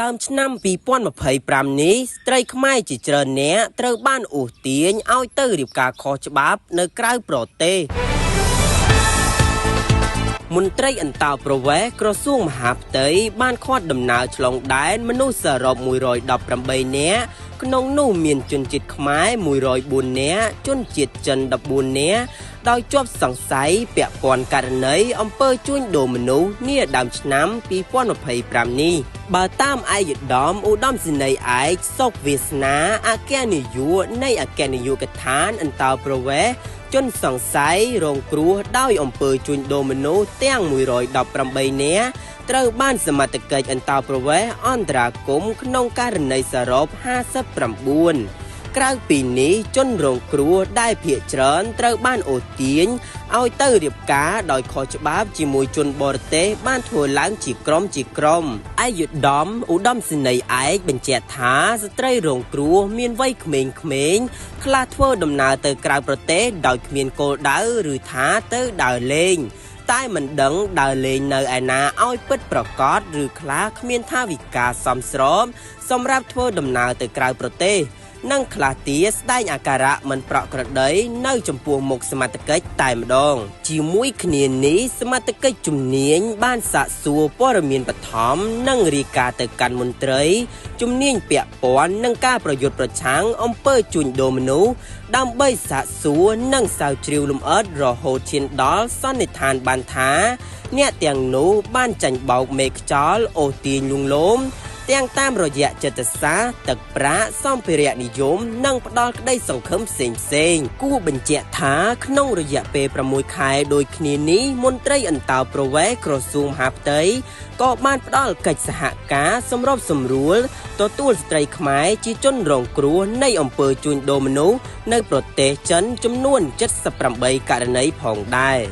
ដើមឆ្នាំ2025នេះស្ត្រីខ្មែរជាច្រើនអ្នកត្រូវបានអូសទាញឲ្យទៅរៀបការខុសច្បាប់នៅក្រៅប្រទេសមន្ត្រីអន្តោប្រវេសន៍ក្រសួងមហាផ្ទៃបានឃាត់ដំណើរឆ្លងដែនមនុស្សសរុប118នាក់ក្នុងនោះមានជនជាតិខ្មែរ104នាក់ជនជាតិចិន14នាក់ដោយជាប់សង្ស័យពាក់ព័ន្ធករណីអំពើជួញដូរមនុស្សនាដើមឆ្នាំ2025នេះបើតាមឯកឧត្តមឧត្តមសេនីយ៍ឯកសុកវាសនាអគ្គនាយកនៃអគ្គនាយកដ្ឋានអន្តោប្រវេសន៍ជនសង្ស័យរងគ្រោះដោយអំពើជួញដូរមនុស្សទាំង118នាក់ត្រូវបានសមត្ថកិច្ចអន្តោប្រវេសន៍អន្តរាគមន៍ក្នុងករណីសរុប59ក្រៅពីនេះជនរងគ្រោះដែលភាគច្រើនត្រូវបានអូសទាញឲ្យទៅរៀបការដោយខុសច្បាប់ជាមួយជនបរទេសបានធ្វើឡើងជាក្រុមឯកឧត្តមឧត្តមសេនីយ៍ឯកបញ្ជាក់ថាស្ត្រីរងគ្រោះមានវ័យក្មេងៗខ្លះធ្វើដំណើរទៅក្រៅប្រទេសដោយគ្មានគោលដៅឬថាទៅដើរលេងតែមិនដឹងដើរលេងនៅឯណាឲ្យពិតប្រាកដឬខ្លះគ្មានថាវិការសមស្របសម្រាប់ធ្វើដំណើរទៅក្រៅប្រទេសនិងខ្លះទៀតស្ដែងអាការៈមិនប្រក្រតីនៅចំពោះមុខសមត្ថកិច្ចតែម្ដងជាមួយគ្នានេះសមត្ថកិច្ចជំនាញបានសាកសួរព័ត៌មានបឋមនិងរាយការណ៍ទៅកាន់មន្ត្រីជំនាញពាក់ព័ន្ធនឹងការប្រយុទ្ធប្រឆាំងអំពើជួញដូរមនុស្សដើម្បីសាកសួរនិងស្រាវជ្រាវលម្អិតរហូតឈានដល់សន្និដ្ឋានបានថាអ្នកទាំងនោះបានចាញ់បោកមេខ្យល់អូសទាញលួងលោមទាំងតាមរយៈចិត្តសាស្ត្រទឹកប្រាក់សម្ភារៈនិយមនិងផ្ដល់ក្តីសង្ឃឹមផ្សេងគួរបញ្ជាក់ថាក្នុងរយៈពេល6ខែដូចគ្នានេះមន្ត្រីអន្តោប្រវេសន៍ក្រសួងមហាផ្ទៃក៏បានផ្ដល់កិច្ចសហការសម្របសម្រួលទទួលស្ត្រីខ្មែរជាជនរងគ្រោះនៃអំពើជួញដូរមនុស្សនៅប្រទេសចិនចំនួន78ករណីផងដែរ